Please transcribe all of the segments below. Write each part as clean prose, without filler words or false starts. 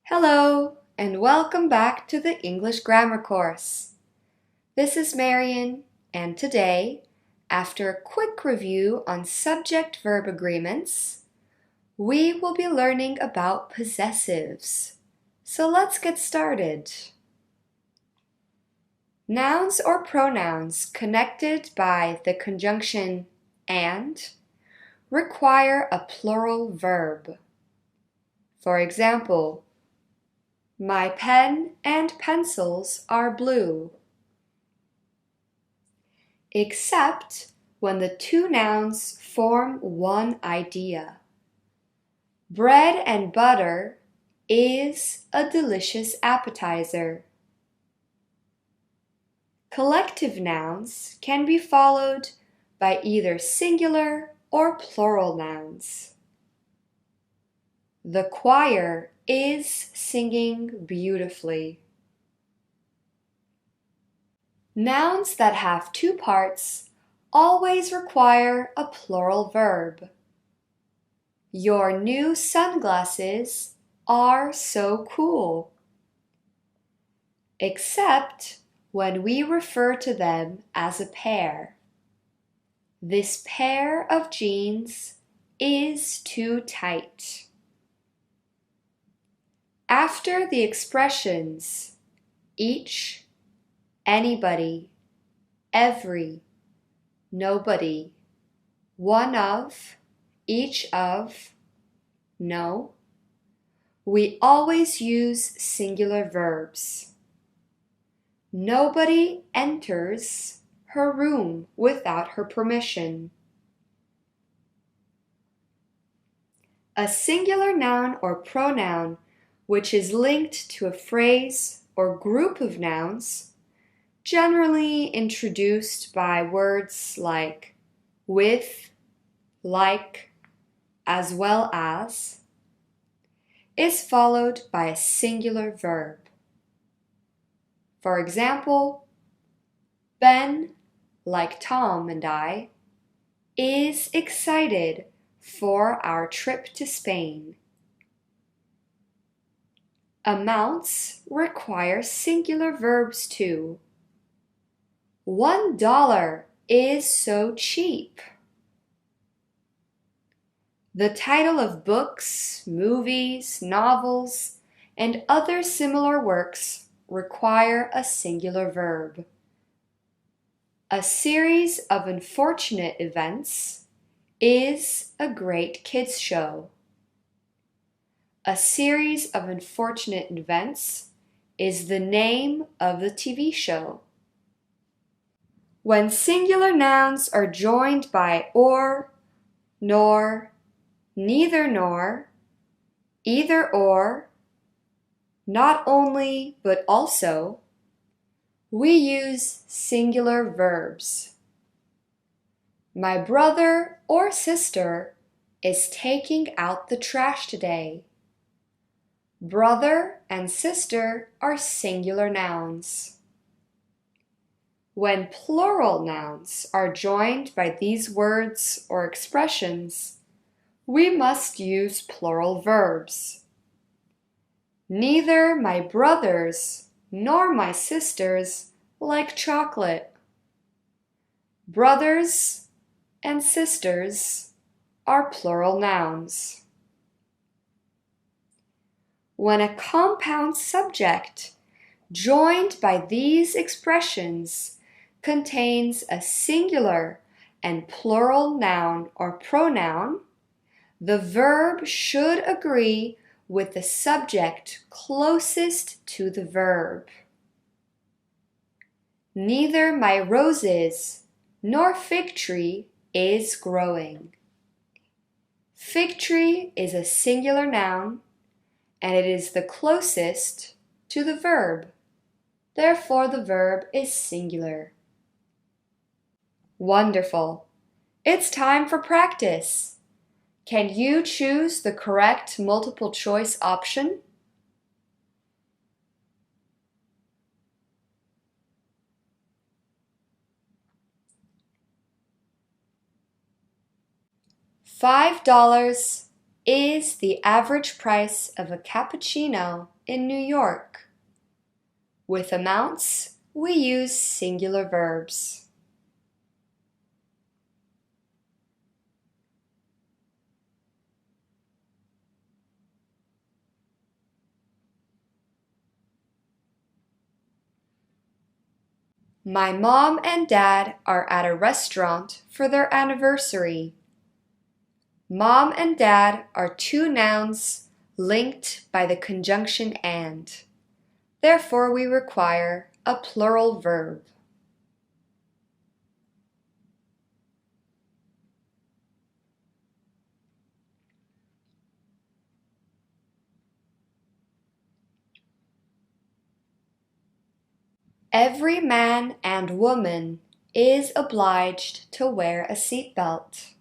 Hello, and welcome back to the English Grammar course. This is Marian, and today, after a quick review on subject-verb agreements, we will be learning about possessives. So let's get started. Nouns or pronouns connected by the conjunction and require a plural verb. For example, my pen and pencils are blue. Except when the two nouns form one idea. Bread and butter is a delicious appetizer. Collective nouns can be followed by either singular or plural nouns. The choir is singing beautifully. Nouns that have two parts always require a plural verb. Your new sunglasses are so cool. Except when we refer to them as a pair. This pair of jeans is too tight. After the expressions each, anybody, every, nobody, one of, each of, no, we always use singular verbs. Nobody enters her room without her permission. A singular noun or pronoun which is linked to a phrase or group of nouns, generally introduced by words like with, like, as well as, is followed by a singular verb. For example, Ben, like Tom and I, is excited for our trip to Spain. Amounts require singular verbs too. $1 is so cheap. The title of books, movies, novels, and other similar works require a singular verb. A series of unfortunate events is a great kids show. A series of unfortunate events is the name of the TV show. When singular nouns are joined by or, nor, neither nor, either or, not only but also, we use singular verbs. My brother or sister is taking out the trash today. Brother and sister are singular nouns. When plural nouns are joined by these words or expressions, we must use plural verbs. Neither my brothers nor my sisters like chocolate. Brothers and sisters are plural nouns. When a compound subject joined by these expressions contains a singular and plural noun or pronoun, the verb should agree with the subject closest to the verb. Neither my roses nor fig tree is growing. Fig tree is a singular noun, and it is the closest to the verb. Therefore, the verb is singular. Wonderful! It's time for practice. Can you choose the correct multiple choice option? $5 is the average price of a cappuccino in New York. With amounts, we use singular verbs. My mom and dad are at a restaurant for their anniversary. Mom and dad are two nouns linked by the conjunction and. Therefore, we require a plural verb. Every man and woman is obliged to wear a seatbelt.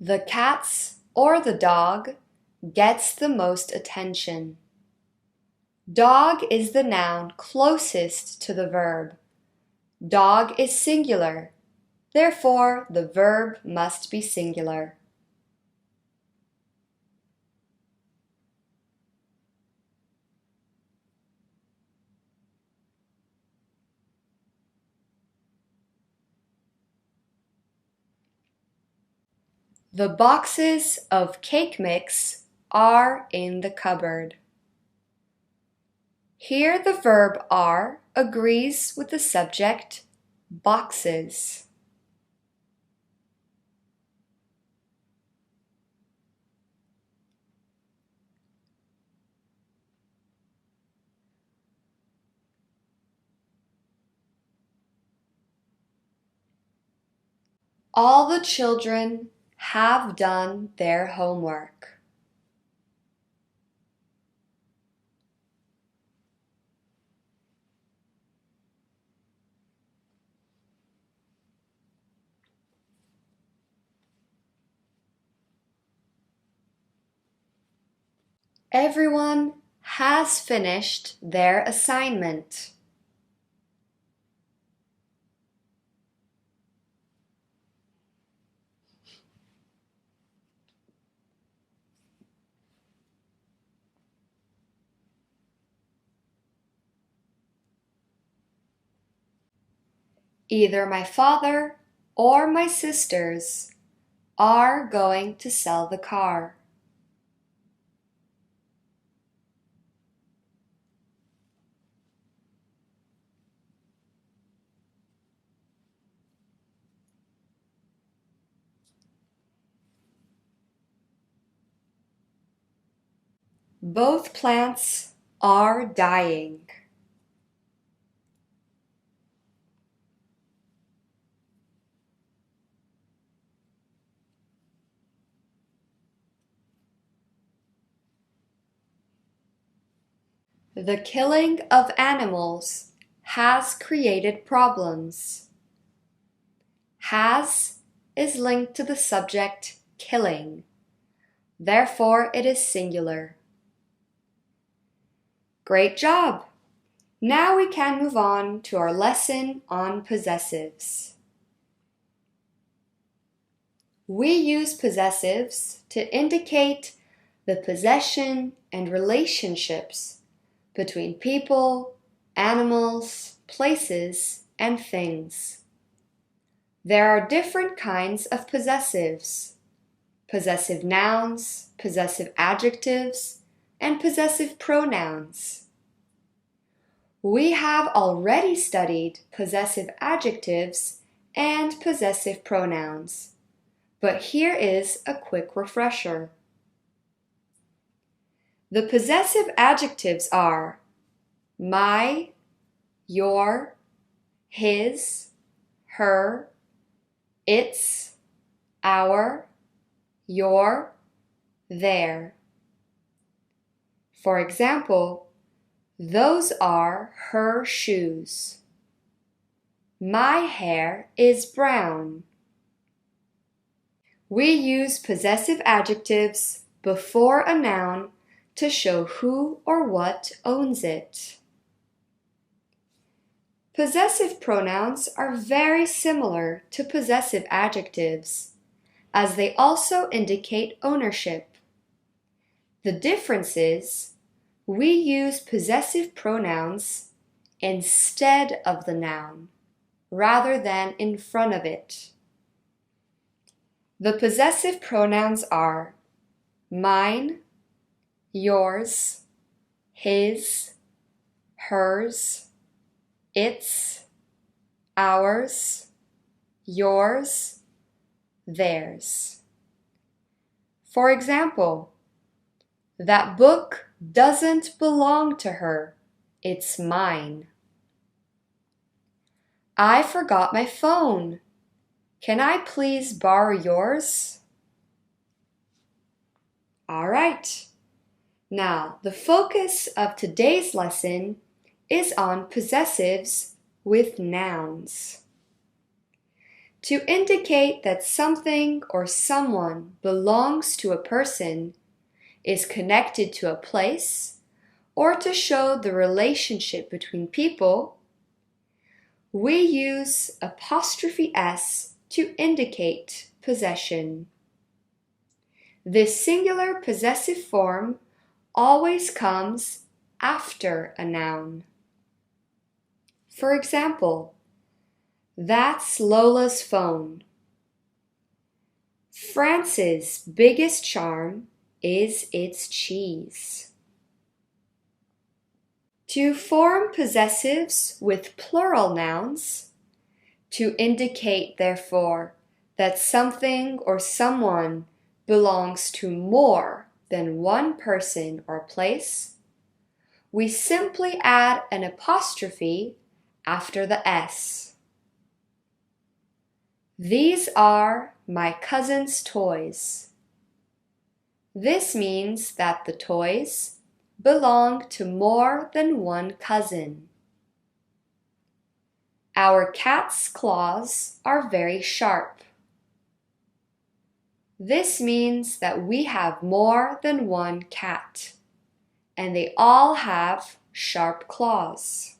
The cats or the dog gets the most attention. Dog is the noun closest to the verb. Dog is singular, therefore the verb must be singular. The boxes of cake mix are in the cupboard. Here the verb are agrees with the subject boxes. All the children have done their homework. Everyone has finished their assignment. Either my father or my sisters are going to sell the car. Both plants are dying. The killing of animals has created problems. Has is linked to the subject killing. Therefore, it is singular. Great job! Now we can move on to our lesson on possessives. We use possessives to indicate the possession and relationships between people, animals, places, and things. There are different kinds of possessives: possessive nouns, possessive adjectives, and possessive pronouns. We have already studied possessive adjectives and possessive pronouns, but here is a quick refresher. The possessive adjectives are my, your, his, her, its, our, your, their. For example, those are her shoes. My hair is brown. We use possessive adjectives before a noun to show who or what owns it. Possessive pronouns are very similar to possessive adjectives, as they also indicate ownership. The difference is we use possessive pronouns instead of the noun, rather than in front of it. The possessive pronouns are mine, yours, his, hers, its, ours, yours, theirs. For example, that book doesn't belong to her, it's mine. I forgot my phone. Can I please borrow yours? All right. Now, the focus of today's lesson is on possessives with nouns. To indicate that something or someone belongs to a person, is connected to a place, or to show the relationship between people, we use apostrophe s to indicate possession. This singular possessive form always comes after a noun. For example, that's Lola's phone. France's biggest charm is its cheese. To form possessives with plural nouns, to indicate, therefore, that something or someone belongs to more than one person or place, we simply add an apostrophe after the s. These are my cousin's toys. This means that the toys belong to more than one cousin. Our cat's claws are very sharp. This means that we have more than one cat, and they all have sharp claws.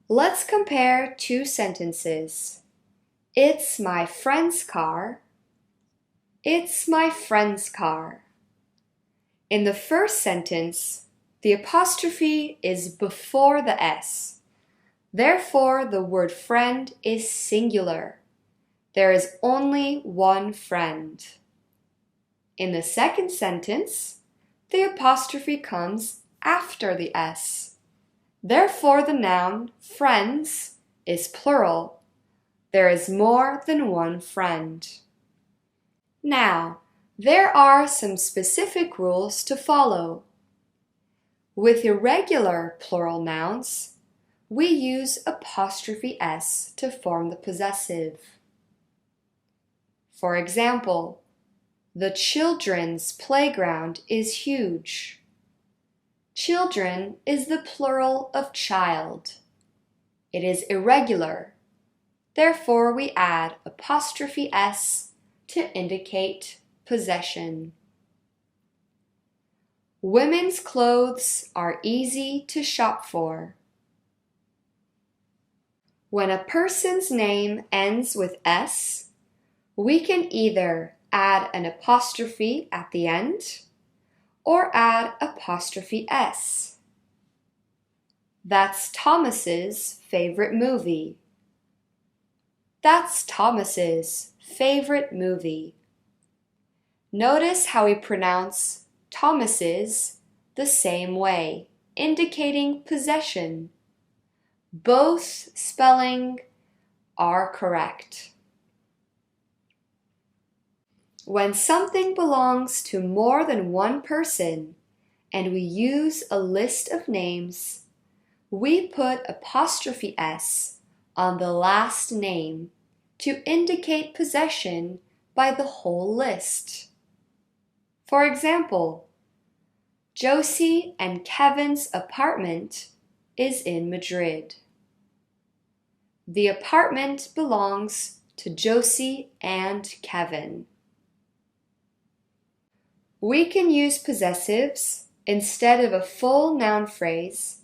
Let's compare two sentences. It's my friend's car. It's my friend's car. In the first sentence, the apostrophe is before the s. Therefore, the word friend is singular. There is only one friend. In the second sentence, the apostrophe comes after the s. Therefore, the noun friends is plural. There is more than one friend. Now, there are some specific rules to follow. With irregular plural nouns, we use apostrophe s to form the possessive. For example, the children's playground is huge. Children is the plural of child. It is irregular. Therefore, we add apostrophe s to indicate possession. Women's clothes are easy to shop for. When a person's name ends with s, we can either add an apostrophe at the end or add apostrophe s. That's Thomas's favorite movie. That's Thomas's favorite movie. Notice how we pronounce Thomas's the same way, indicating possession. Both spelling are correct. When something belongs to more than one person and we use a list of names, we put apostrophe s on the last name to indicate possession by the whole list. For example, Josie and Kevin's apartment is in Madrid. The apartment belongs to Josie and Kevin. We can use possessives instead of a full noun phrase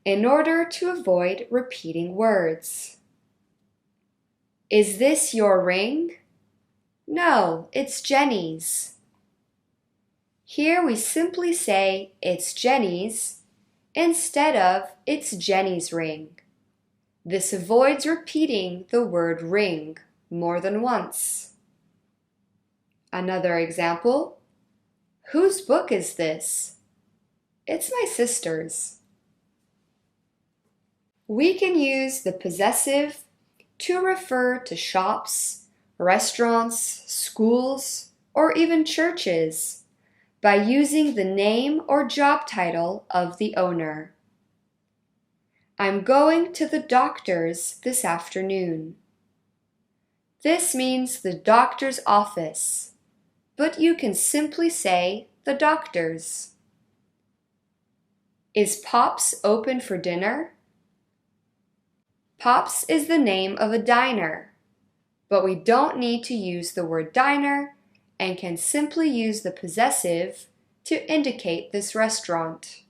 in order to avoid repeating words. Is this your ring? No, it's Jenny's. Here we simply say it's Jenny's instead of it's Jenny's ring. This avoids repeating the word ring more than once. Another example. Whose book is this? It's my sister's. We can use the possessive to refer to shops, restaurants, schools, or even churches by using the name or job title of the owner. I'm going to the doctor's this afternoon. This means the doctor's office, but you can simply say the doctor's. Is Pop's open for dinner? Pop's is the name of a diner, but we don't need to use the word diner and can simply use the possessive to indicate this restaurant.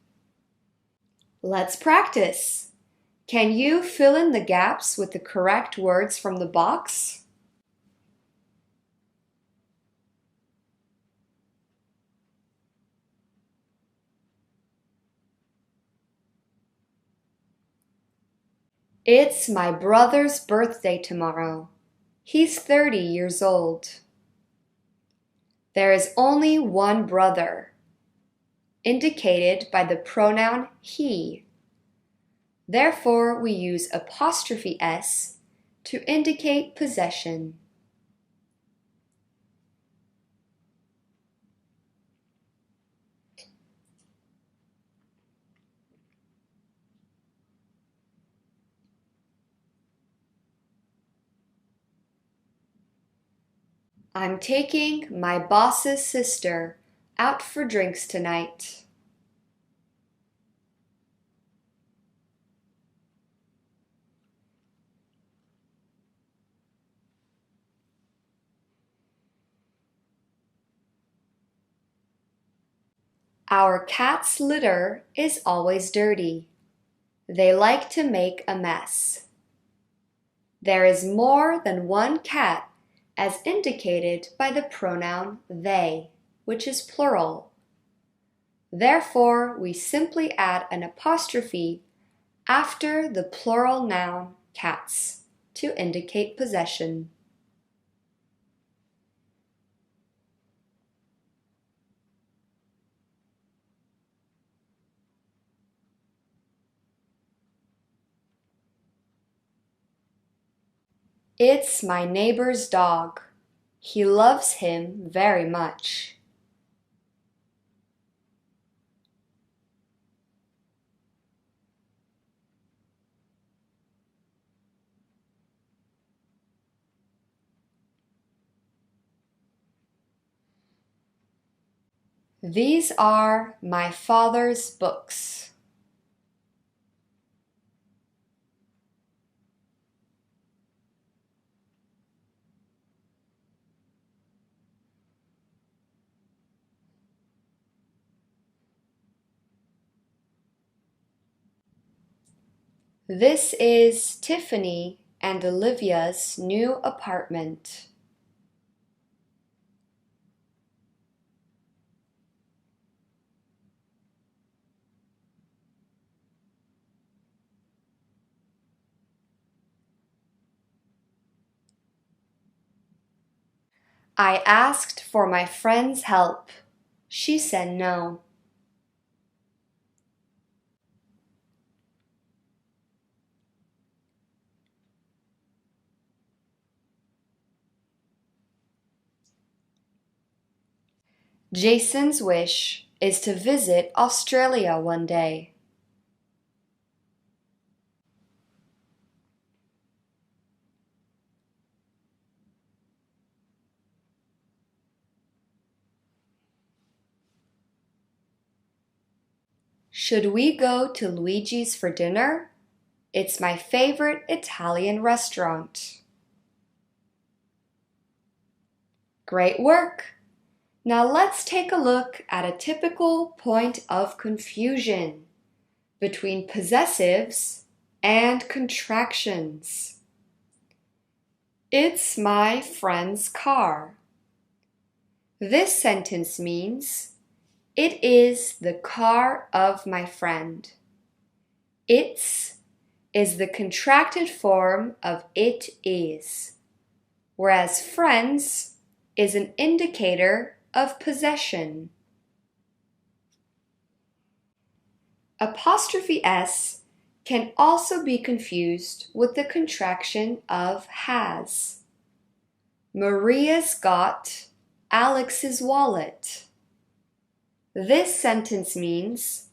Let's practice. Can you fill in the gaps with the correct words from the box? It's my brother's birthday tomorrow. He's 30 years old. There is only one brother, indicated by the pronoun he. Therefore, we use apostrophe s to indicate possession. I'm taking my boss's sister out for drinks tonight. Our cat's litter is always dirty. They like to make a mess. There is more than one cat as indicated by the pronoun they, which is plural. Therefore, we simply add an apostrophe after the plural noun cats to indicate possession. It's my neighbor's dog. He loves him very much. These are my father's books. This is Tiffany and Olivia's new apartment. I asked for my friend's help. She said no. Jason's wish is to visit Australia one day. Should we go to Luigi's for dinner? It's my favorite Italian restaurant. Great work! Now let's take a look at a typical point of confusion. between possessives and contractions. It's my friend's car. This sentence means it is the car of my friend. It's is the contracted form of it is, whereas friends is an indicator of possession. Apostrophe S can also be confused with the contraction of has. Maria's got Alex's wallet. This sentence means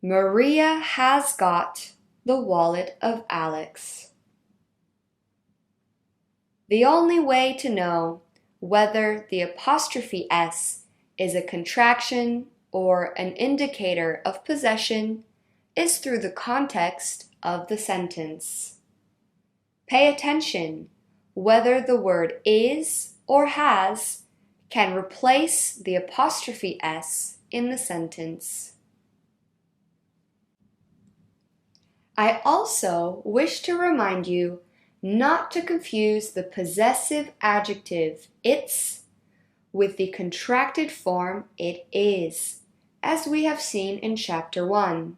Maria has got the wallet of Alex. The only way to know whether the apostrophe S is a contraction or an indicator of possession is through the context of the sentence. Pay attention whether the word is or has can replace the apostrophe S in the sentence. I also wish to remind you not to confuse the possessive adjective it's with the contracted form it is, as we have seen in Chapter 1.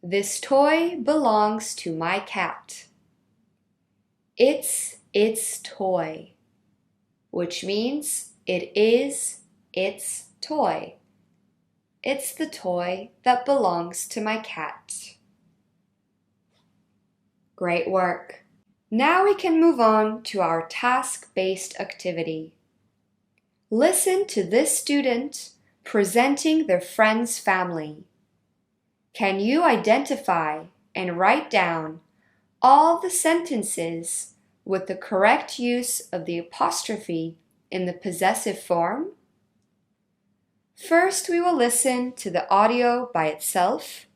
This toy belongs to my cat. It's its toy, which means it is its toy. It's the toy that belongs to my cat. Great work! Now we can move on to our task-based activity. Listen to this student presenting their friend's family. Can you identify and write down all the sentences with the correct use of the apostrophe in the possessive form? First, we will listen to the audio by itself.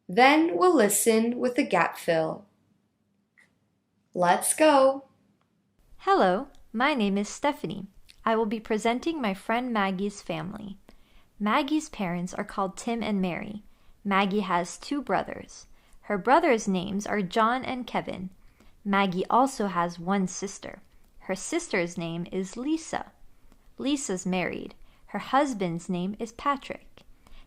Then we'll listen with the gap fill. Let's go! Hello, my name is Stephanie. I will be presenting my friend Maggie's family. Maggie's parents are called Tim and Mary. Maggie has 2 brothers. Her brothers' names are John and Kevin. Maggie also has 1 sister. Her sister's name is Lisa. Lisa's married. Her husband's name is Patrick.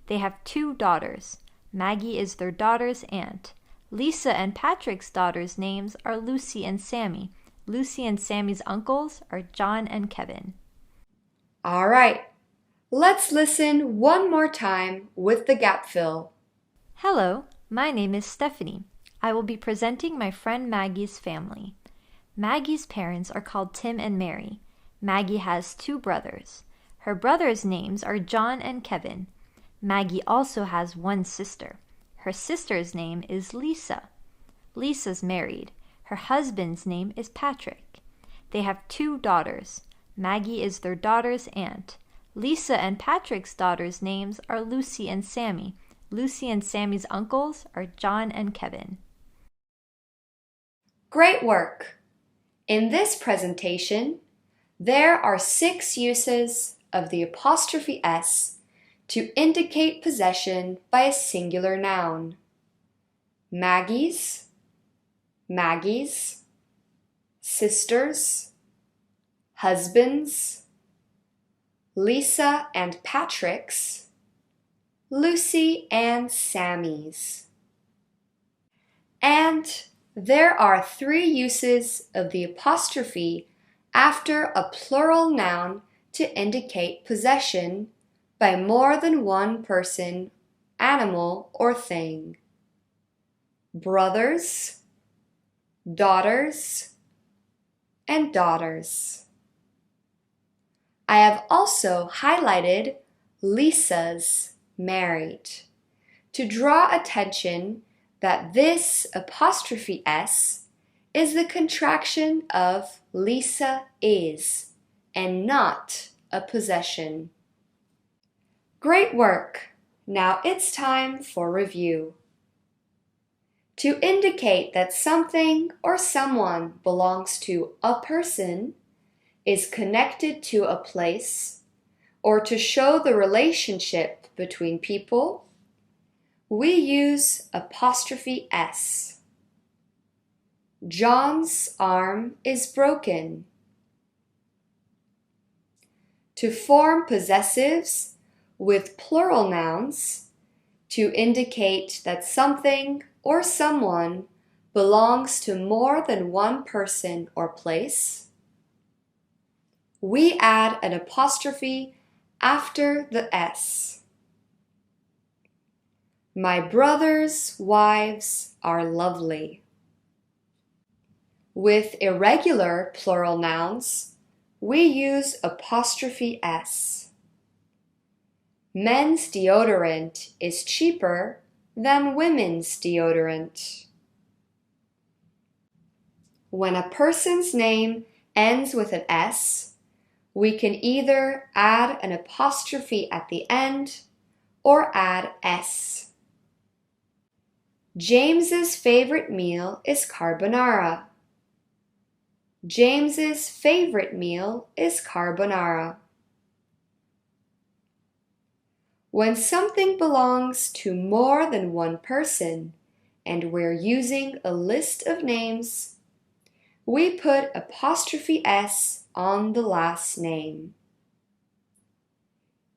They have 2 daughters. Maggie is their daughter's aunt. Lisa and Patrick's daughters' names are Lucy and Sammy. Lucy and Sammy's uncles are John and Kevin. All right, let's listen one more time with the gap fill. Hello, my name is Stephanie. I will be presenting my friend Maggie's family. Maggie's parents are called Tim and Mary. Maggie has 2 brothers. Her brothers' names are John and Kevin. Maggie also has 1 sister. Her sister's name is Lisa. Lisa's married. Her husband's name is Patrick. They have 2 daughters. Maggie is their daughter's aunt. Lisa and Patrick's daughters' names are Lucy and Sammy. Lucy and Sammy's uncles are John and Kevin. Great work! In this presentation, there are 6 uses of the apostrophe S to indicate possession by a singular noun. Maggie's, Maggie's, sisters, husbands, Lisa and Patrick's, Lucy and Sammy's. And there are 3 uses of the apostrophe after a plural noun to indicate possession by more than one person, animal, or thing. Brothers, daughters, and daughters. I have also highlighted Lisa's, married, to draw attention that this apostrophe S is the contraction of Lisa is and not a possession. Great work! Now it's time for review. To indicate that something or someone belongs to a person, is connected to a place, or to show the relationship between people, We use apostrophe S. John's arm is broken. To form possessives with plural nouns, to indicate that something or someone belongs to more than one person or place, we add an apostrophe after the S. My brother's wives are lovely. With irregular plural nouns, we use apostrophe S. Men's deodorant is cheaper than women's deodorant. When a person's name ends with an S, we can either add an apostrophe at the end or add S. James's favorite meal is carbonara. James's favorite meal is carbonara. When something belongs to more than one person and we're using a list of names, we put apostrophe S on the last name.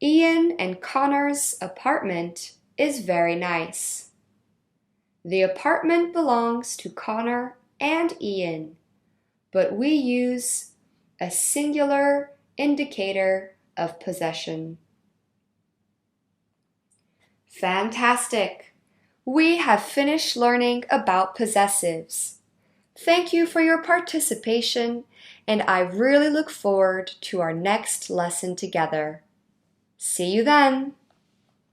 Ian and Connor's apartment is very nice. The apartment belongs to Connor and Ian, but we use a singular indicator of possession. Fantastic! We have finished learning about possessives. Thank you for your participation, and I really look forward to our next lesson together. See you then!